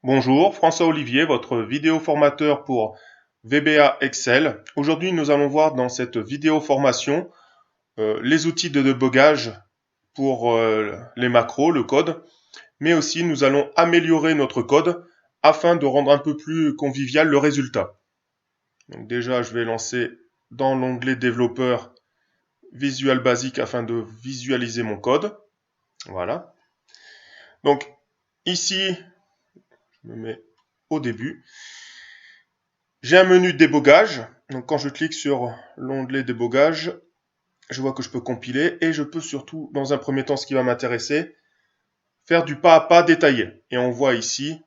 Bonjour, François Olivier, votre vidéo formateur pour VBA Excel. Aujourd'hui, nous allons voir dans cette vidéo formation les outils de débogage pour les macros, le code, mais aussi nous allons améliorer notre code afin de rendre un peu plus convivial le résultat. Donc déjà, je vais lancer dans l'onglet développeur Visual Basic afin de visualiser mon code. Voilà. Donc ici, je me mets au début. J'ai un menu débogage. Donc quand je clique sur l'onglet débogage, je vois que je peux compiler et je peux surtout, dans un premier temps, ce qui va m'intéresser, faire du pas à pas détaillé. Et on voit ici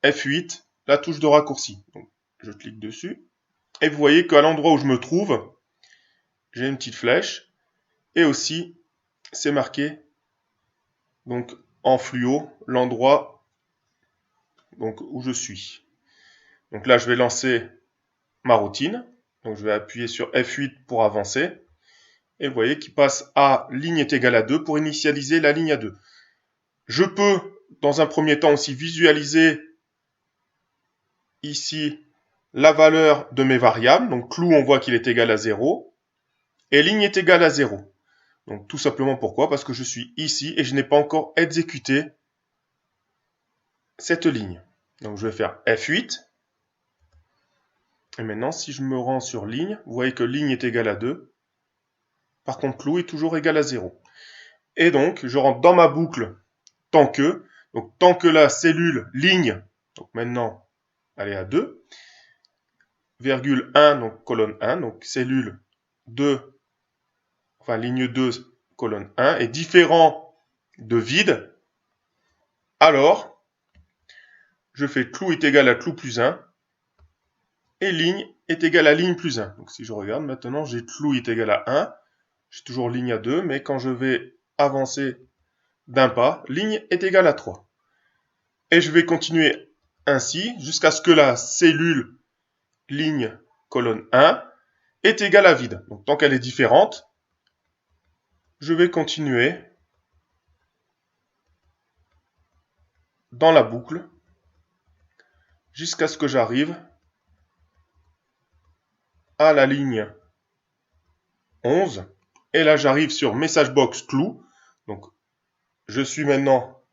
F8, la touche de raccourci. Donc, je clique dessus et vous voyez qu'à l'endroit où je me trouve, j'ai une petite flèche et aussi c'est marqué donc en fluo l'endroit donc où je suis. Donc là, je vais lancer ma routine. Donc je vais appuyer sur F8 pour avancer. Et vous voyez qu'il passe à ligne est égale à 2 pour initialiser la ligne à 2. Je peux, dans un premier temps aussi, visualiser ici la valeur de mes variables. Donc clou, on voit qu'il est égal à 0. Et ligne est égale à 0. Donc tout simplement pourquoi? Parce que je suis ici et je n'ai pas encore exécuté cette ligne. Donc je vais faire F8. Et maintenant, si je me rends sur ligne, vous voyez que ligne est égale à 2. Par contre, clou est toujours égal à 0. Et donc, je rentre dans ma boucle tant que. Donc, tant que la cellule ligne, donc maintenant, elle est à 2, virgule 1, donc colonne 1, donc cellule 2, enfin ligne 2, colonne 1, est différent de vide, alors, je fais clou est égal à clou plus 1, et ligne est égal à ligne plus 1. Donc, si je regarde, maintenant, j'ai clou est égal à 1, j'ai toujours ligne à 2, mais quand je vais avancer d'un pas, ligne est égale à 3. Et je vais continuer ainsi jusqu'à ce que la cellule ligne colonne 1 est égale à vide. Donc tant qu'elle est différente, je vais continuer dans la boucle jusqu'à ce que j'arrive à la ligne 11. Et là, j'arrive sur message box clou. Donc je suis maintenant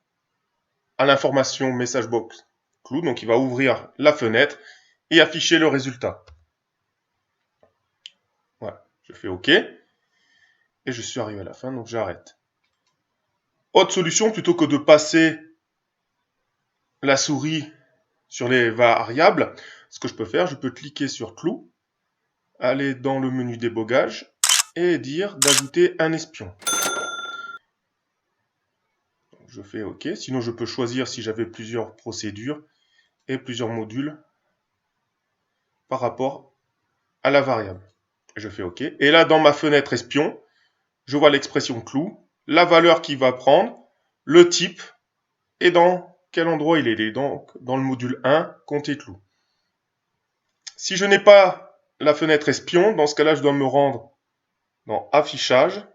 à l'information message box clou. Donc il va ouvrir la fenêtre et afficher le résultat. Voilà, je fais OK. Et je suis arrivé à la fin, donc j'arrête. Autre solution, plutôt que de passer la souris sur les variables, ce que je peux faire, je peux cliquer sur clou, aller dans le menu débogage et dire d'ajouter un espion. Je fais OK. Sinon, je peux choisir si j'avais plusieurs procédures et plusieurs modules par rapport à la variable. Je fais OK. Et là, dans ma fenêtre espion, je vois l'expression clou, la valeur qu'il va prendre, le type et dans quel endroit il est. Il est donc dans le module 1, compter clou. Si je n'ai pas la fenêtre espion, dans ce cas-là, je dois me rendre dans affichage,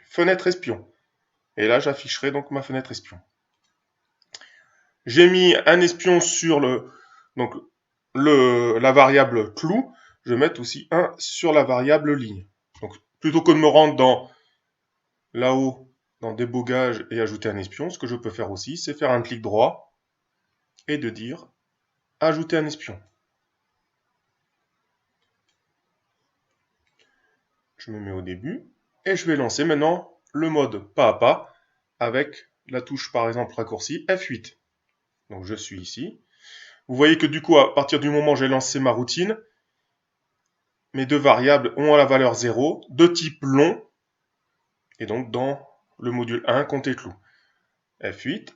fenêtre espion. Et là, j'afficherai donc ma fenêtre espion. J'ai mis un espion sur la variable clou. Je vais mettre aussi un sur la variable ligne. Donc, plutôt que de me rendre là-haut, dans débogage et ajouter un espion, ce que je peux faire aussi, c'est faire un clic droit et de dire ajouter un espion. Je me mets au début et je vais lancer maintenant le mode pas à pas avec la touche par exemple raccourci F8. Donc je suis ici. Vous voyez que du coup, à partir du moment où j'ai lancé ma routine, mes deux variables ont la valeur 0, de type long, et donc dans le module 1, compter clou. F8.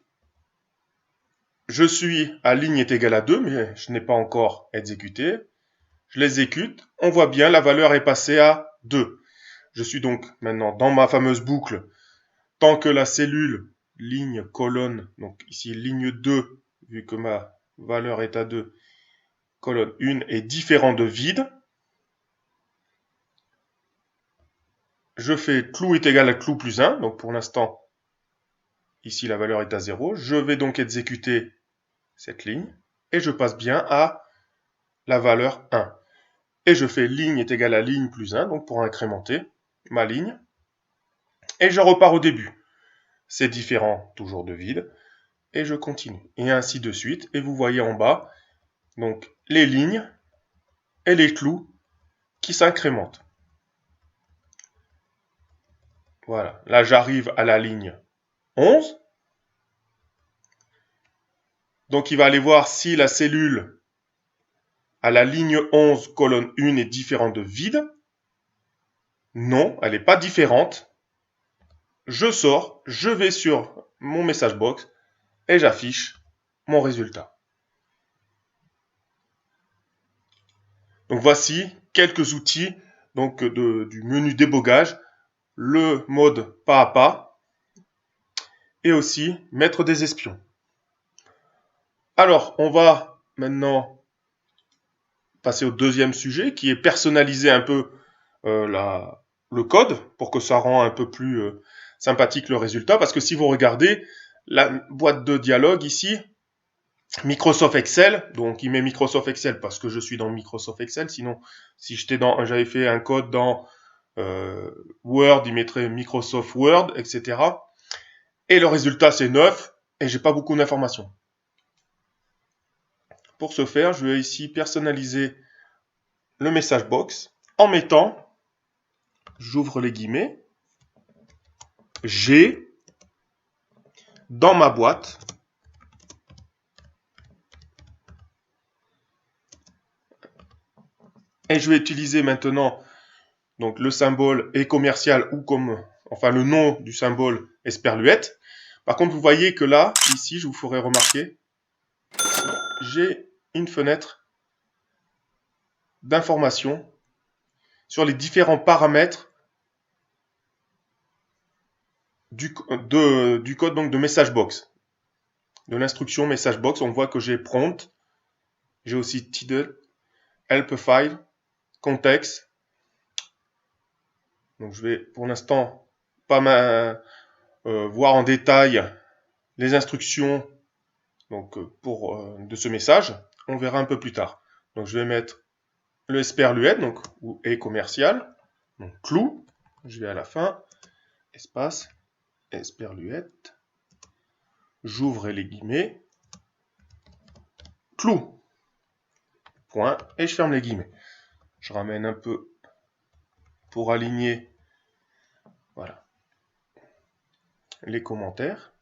Je suis à ligne est égale à 2, mais je n'ai pas encore exécuté. Je l'exécute. On voit bien, la valeur est passée à 2. Je suis donc maintenant dans ma fameuse boucle. Tant que la cellule ligne colonne, donc ici ligne 2, vu que ma valeur est à 2, colonne 1 est différent de vide, je fais clou est égal à clou plus 1, donc pour l'instant, ici la valeur est à 0. Je vais donc exécuter cette ligne, et je passe bien à la valeur 1. Et je fais ligne est égal à ligne plus 1, donc pour incrémenter ma ligne. Et je repars au début. C'est différent, toujours de vide. Et je continue. Et ainsi de suite. Et vous voyez en bas, donc les lignes et les clous qui s'incrémentent. Voilà. Là, j'arrive à la ligne 11. Donc, il va aller voir si la cellule à la ligne 11, colonne 1 est différente de vide. Non, elle n'est pas différente. Je sors, je vais sur mon message box et j'affiche mon résultat. Donc voici quelques outils donc du menu débogage, le mode pas à pas et aussi mettre des espions. Alors, on va maintenant passer au deuxième sujet qui est personnaliser un peu le code pour que ça rend un peu plus sympathique le résultat. Parce que si vous regardez la boîte de dialogue ici, Microsoft Excel, donc il met Microsoft Excel parce que je suis dans Microsoft Excel. Sinon, si j'avais fait un code dans Word, il mettrait Microsoft Word, etc. Et le résultat c'est 9 et j'ai pas beaucoup d'informations. Pour ce faire, je vais ici personnaliser le message box en mettant, j'ouvre les guillemets, j'ai dans ma boîte et je vais utiliser maintenant donc le symbole est commercial ou comme enfin le nom du symbole Esperluette. Par contre, vous voyez que là, ici, je vous ferai remarquer, j'ai une fenêtre d'information sur les différents paramètres du code donc de message box, de l'instruction message box. On voit que j'ai prompt, j'ai aussi title, help file, context. Donc je vais pour l'instant pas voir en détail les instructions donc de ce message. On verra un peu plus tard. Donc je vais mettre le Esperluette, donc ou est commercial, donc clou. Je vais à la fin, espace Esperluette. J'ouvre les guillemets, clou, point, et je ferme les guillemets. Je ramène un peu pour aligner, voilà, les commentaires.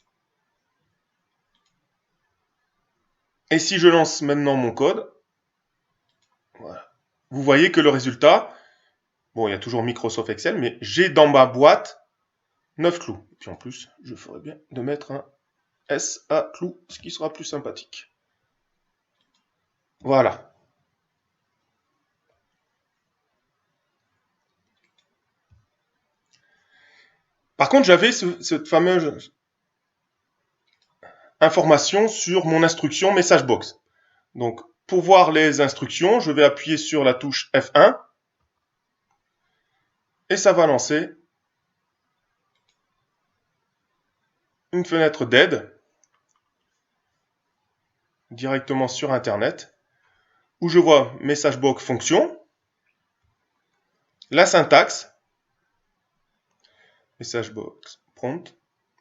Et si je lance maintenant mon code, voilà, vous voyez que le résultat, bon, il y a toujours Microsoft Excel, mais j'ai dans ma boîte 9 clous. Et puis en plus, je ferais bien de mettre un S à clou, ce qui sera plus sympathique. Voilà. Par contre, j'avais cette fameuse information sur mon instruction message box. Donc, pour voir les instructions, je vais appuyer sur la touche F1 et ça va lancer une fenêtre d'aide directement sur Internet où je vois message box fonction, la syntaxe, message box prompt,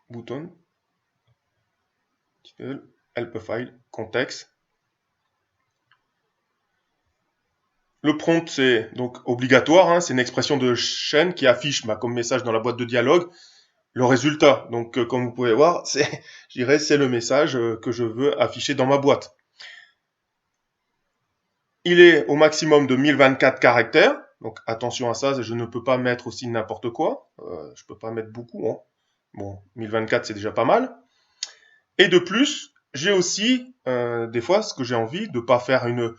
bouton, title, help file, context. Le prompt, c'est donc obligatoire, hein, c'est une expression de chaîne qui affiche comme message dans la boîte de dialogue le résultat. Donc, comme vous pouvez voir, c'est le message que je veux afficher dans ma boîte. Il est au maximum de 1024 caractères. Donc, attention à ça, je ne peux pas mettre aussi n'importe quoi. Je ne peux pas mettre beaucoup. Hein. Bon, 1024, c'est déjà pas mal. Et de plus, j'ai aussi, des fois, ce que j'ai envie de ne pas faire une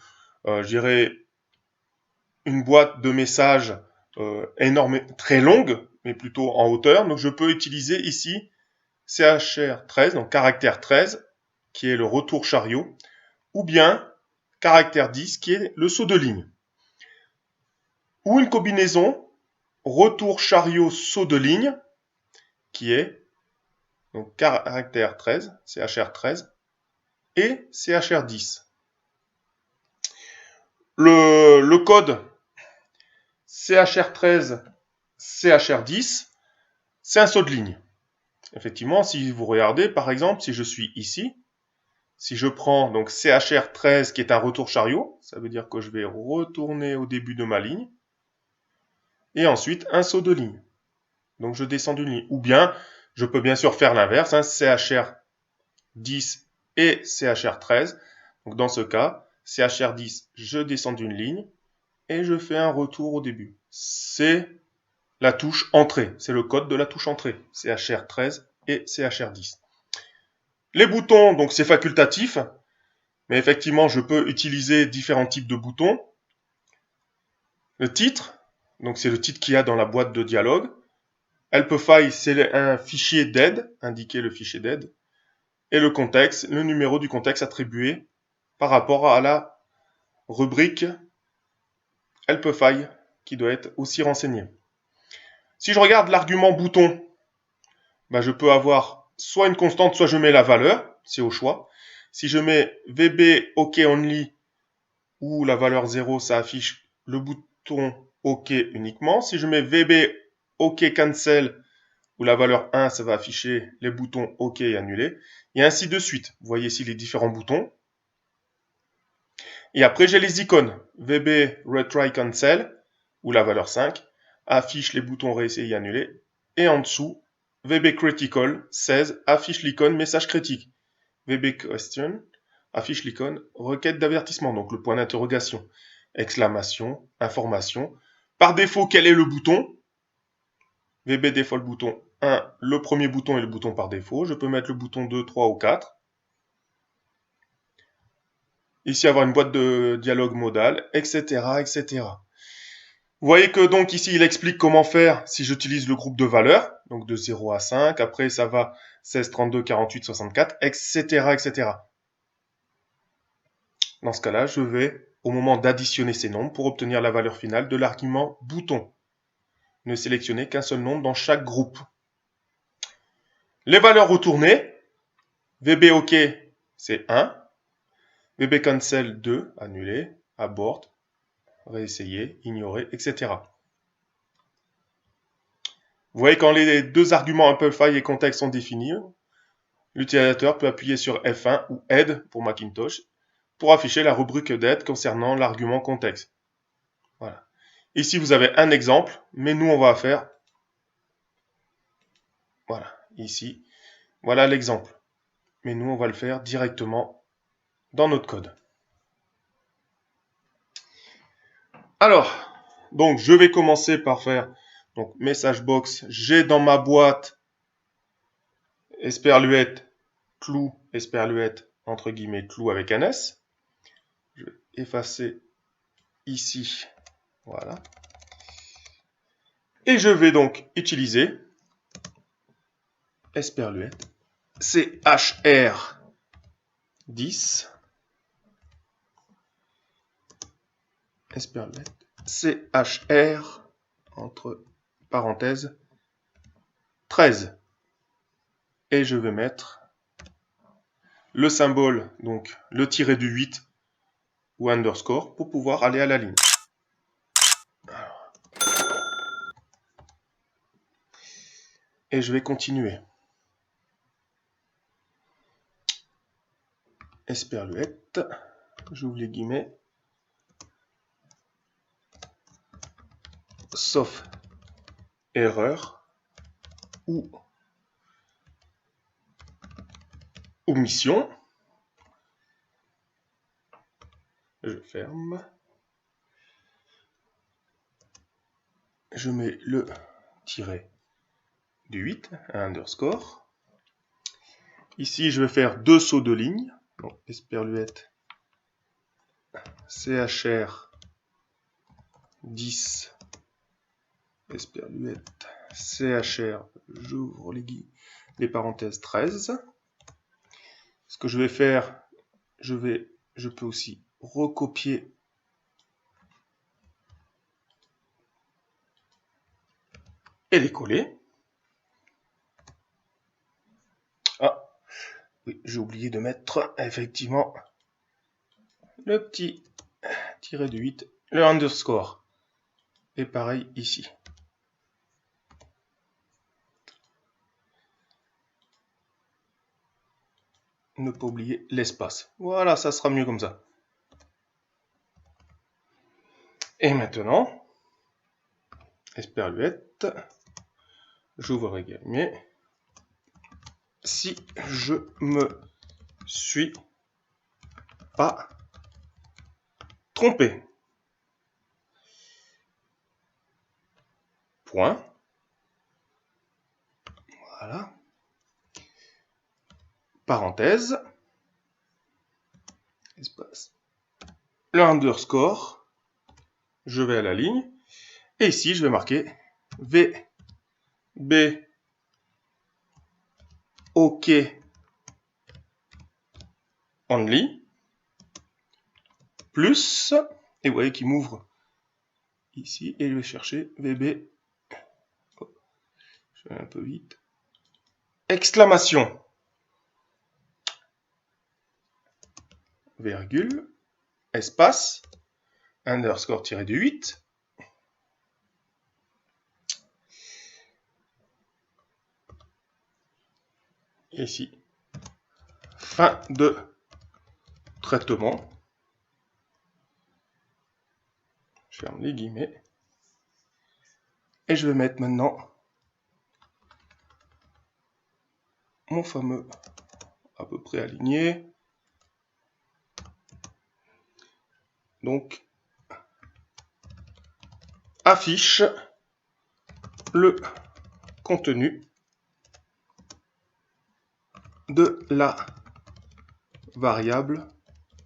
boîte de messages énorme, très longue, mais plutôt en hauteur. Donc, je peux utiliser ici CHR13, donc caractère 13, qui est le retour chariot, ou bien caractère 10, qui est le saut de ligne. Ou une combinaison retour chariot saut de ligne, qui est donc caractère 13, CHR13, et CHR10. Le code CHR13, CHR10, c'est un saut de ligne. Effectivement, si vous regardez, par exemple, si je suis ici, si je prends donc CHR13 qui est un retour chariot, ça veut dire que je vais retourner au début de ma ligne, et ensuite un saut de ligne. Donc je descends d'une ligne. Ou bien, je peux bien sûr faire l'inverse, CHR10 et CHR13. Donc dans ce cas, CHR10, je descends d'une ligne, et je fais un retour au début. C'est la touche entrée, c'est le code de la touche entrée, CHR13 et CHR10. Les boutons, donc c'est facultatif, mais effectivement je peux utiliser différents types de boutons. Le titre, donc c'est le titre qu'il y a dans la boîte de dialogue. Helpify, c'est un fichier d'aide, indiquer le fichier d'aide. Et le contexte, le numéro du contexte attribué par rapport à la rubrique Helpify qui doit être aussi renseignée. Si je regarde l'argument bouton, je peux avoir soit une constante, soit je mets la valeur, c'est au choix. Si je mets VB OK only ou la valeur 0, ça affiche le bouton OK uniquement. Si je mets VB OK cancel ou la valeur 1, ça va afficher les boutons OK et annulé. Et ainsi de suite. Vous voyez ici les différents boutons. Et après, j'ai les icônes. VB retry cancel ou la valeur 5 affiche les boutons réessayer et annuler. Et en dessous, VB critical 16 affiche l'icône message critique. VB question affiche l'icône requête d'avertissement, donc le point d'interrogation, exclamation, information. Par défaut, quel est le bouton? VB default bouton 1, le premier bouton est le bouton par défaut. Je peux mettre le bouton 2, 3 ou 4. Ici, avoir une boîte de dialogue modal, etc., etc. Vous voyez que donc ici, il explique comment faire si j'utilise le groupe de valeurs, donc de 0 à 5. Après, ça va 16, 32, 48, 64, etc., etc. Dans ce cas-là, je vais, au moment d'additionner ces nombres, pour obtenir la valeur finale de l'argument bouton. Ne sélectionnez qu'un seul nombre dans chaque groupe. Les valeurs retournées, VB OK, c'est 1. VB cancel 2, annulé, abort, réessayer, ignorer, etc. Vous voyez quand les deux arguments Amplify et Context sont définis, l'utilisateur peut appuyer sur F1 ou Aide pour Macintosh pour afficher la rubrique d'aide concernant l'argument contexte. Voilà. Ici, vous avez un exemple, mais nous, on va faire... Voilà, ici, voilà l'exemple. Mais nous, on va le faire directement dans notre code. Alors, donc, je vais commencer par faire donc message box. J'ai dans ma boîte Esperluette, clou, Esperluette, entre guillemets, clou avec un S. Je vais effacer ici, voilà. Et je vais donc utiliser Esperluette, CHR10, Esperluette, CHR, entre parenthèses, 13. Et je vais mettre le symbole, donc le tiré du 8 ou underscore pour pouvoir aller à la ligne. Et je vais continuer. Esperluette, j'ouvre les guillemets, sauf erreur ou omission. Je ferme. Je mets le tiret du 8, un underscore. Ici, je vais faire deux sauts de ligne. Donc, Esperluette, CHR 10, Esperluette, CHR, j'ouvre les parenthèses 13. Ce que je vais faire, je peux aussi recopier et les coller. Ah, Oui, j'ai oublié de mettre effectivement le petit tiré de 8, le underscore. Et pareil ici. Ne pas oublier l'espace. Voilà, ça sera mieux comme ça. Et maintenant, esperluette, j'ouvre les guillemets. Si je me suis pas trompé. Point. Voilà. Parenthèse. Espace. Le underscore. Je vais à la ligne. Et ici, je vais marquer V, B, OK, only, plus, et vous voyez qu'il m'ouvre ici, et je vais chercher VB, oh, je vais un peu vite, exclamation, virgule, espace, underscore tiré de 8, et ici, fin de traitement, je ferme les guillemets, et je vais mettre maintenant mon fameux à peu près aligné. Donc, affiche le contenu de la variable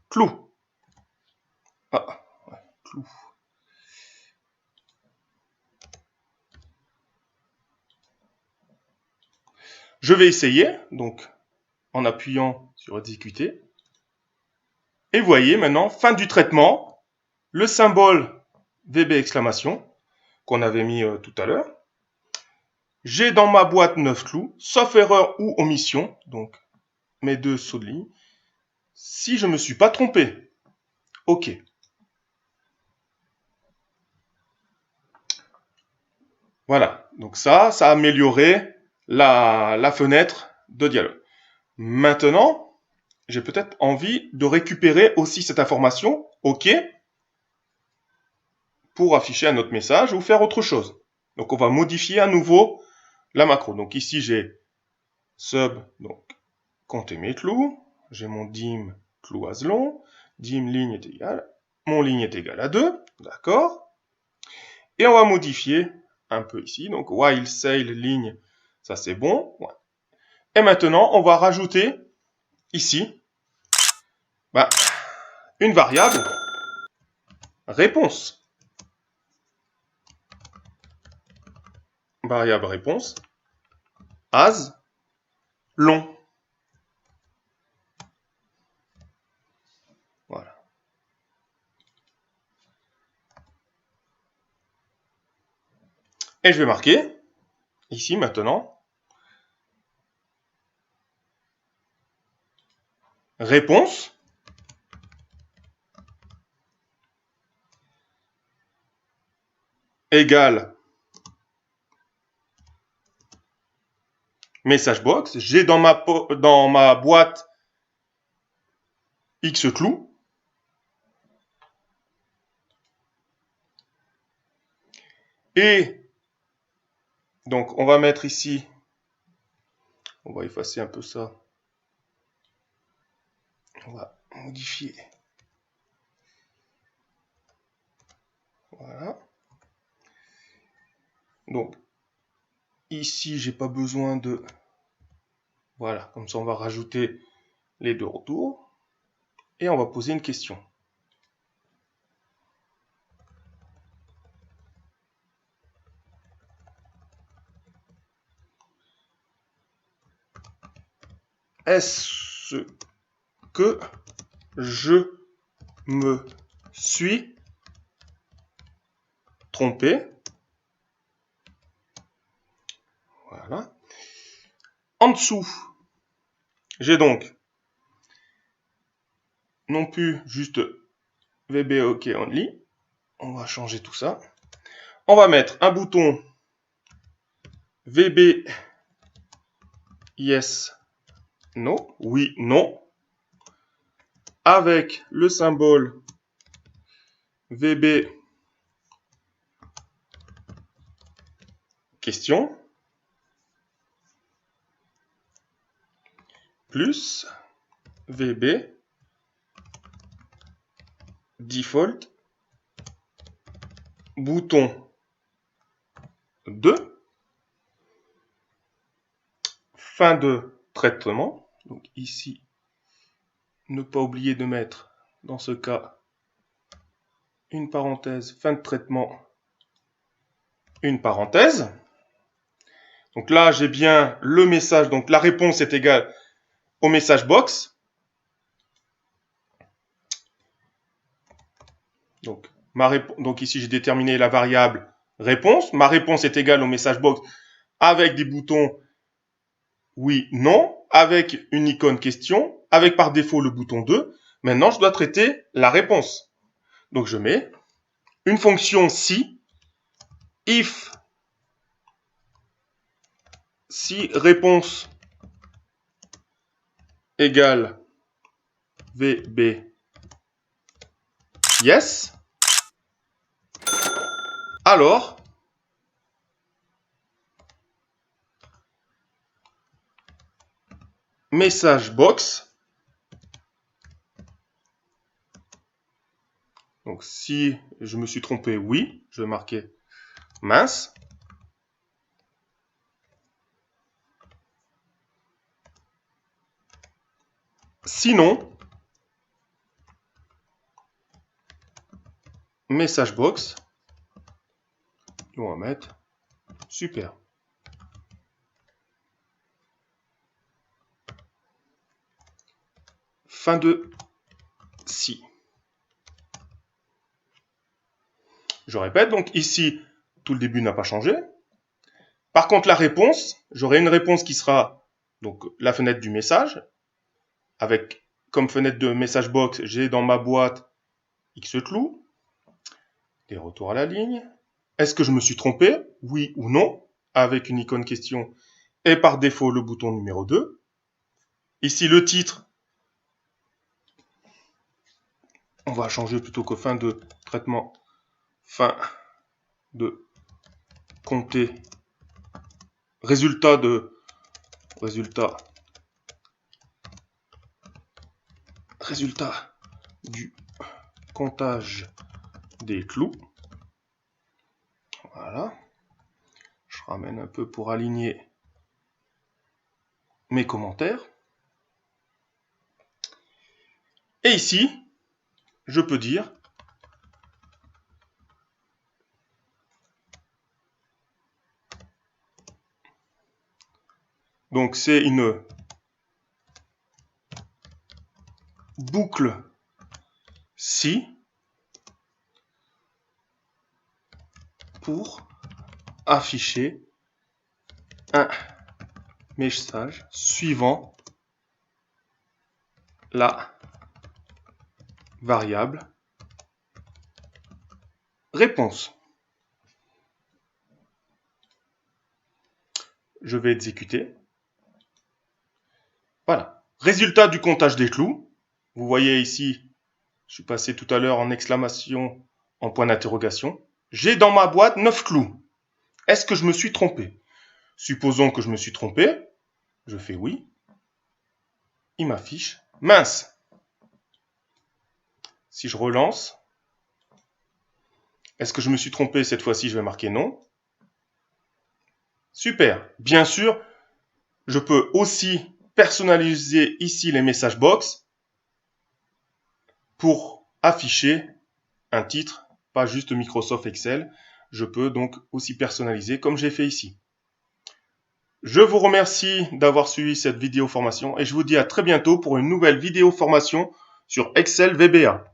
clou. Ah, ouais, clou. Je vais essayer, donc en appuyant sur exécuter. Et vous voyez maintenant, fin du traitement, le symbole VB exclamation qu'on avait mis tout à l'heure. J'ai dans ma boîte 9 clous, sauf erreur ou omission, donc mes deux sauts de ligne. Si je ne me suis pas trompé, OK. Voilà, donc ça a amélioré la fenêtre de dialogue. Maintenant, j'ai peut-être envie de récupérer aussi cette information, OK, pour afficher un autre message ou faire autre chose. Donc on va modifier à nouveau la macro. Donc ici j'ai sub, donc compter mes clous, j'ai mon dim clou as long, dim ligne est égal, mon ligne est égal à 2, d'accord. Et on va modifier un peu ici, donc while sail ligne, ça c'est bon. Ouais. Et maintenant on va rajouter ici une variable réponse. Variable réponse as long. Voilà. Et je vais marquer ici maintenant réponse égale message box. J'ai dans ma boîte X clous. Et donc, on va mettre ici, on va effacer un peu ça. On va modifier. Voilà. Donc, ici, j'ai pas besoin de... Voilà, comme ça, on va rajouter les deux retours. Et on va poser une question. Est-ce que je me suis trompé? Voilà. En dessous, J'ai donc non plus juste VB OK Only. On va changer tout ça. On va mettre un bouton VB Yes, No, oui, non, avec le symbole VB question, plus VB default bouton 2, fin de traitement. Donc ici, ne pas oublier de mettre, dans ce cas, une parenthèse, fin de traitement, une parenthèse. Donc là, j'ai bien le message, donc la réponse est égale au message box. Donc ici, j'ai déterminé la variable réponse. Ma réponse est égale au message box avec des boutons oui, non, avec une icône question, avec par défaut le bouton 2. Maintenant, je dois traiter la réponse. Donc, je mets une fonction si réponse égale VB yes, alors message box. Donc si je me suis trompé, oui, je vais marquer mince. Sinon, message box, on va mettre super. Fin de si. Je répète, donc ici, tout le début n'a pas changé. Par contre, la réponse, j'aurai une réponse qui sera donc la fenêtre du message, avec comme fenêtre de message box, j'ai dans ma boîte Xclou, des retours à la ligne. Est-ce que je me suis trompé? Oui ou non? Avec une icône question et par défaut le bouton numéro 2. Ici, le titre, on va changer plutôt que fin de traitement, fin de compter, résultat du comptage des clous. Voilà. Je ramène un peu pour aligner mes commentaires. Et ici, je peux dire donc c'est une boucle si pour afficher un message suivant la variable réponse. Je vais exécuter. Voilà. Résultat du comptage des clous. Vous voyez ici, je suis passé tout à l'heure en exclamation, en point d'interrogation. J'ai dans ma boîte 9 clous. Est-ce que je me suis trompé? Supposons que je me suis trompé. Je fais oui. Il m'affiche mince. Si je relance, est-ce que je me suis trompé? Cette fois-ci, je vais marquer non. Super. Bien sûr, je peux aussi personnaliser ici les messages box pour afficher un titre, pas juste Microsoft Excel. Je peux donc aussi personnaliser comme j'ai fait ici. Je vous remercie d'avoir suivi cette vidéo formation et je vous dis à très bientôt pour une nouvelle vidéo formation sur Excel VBA.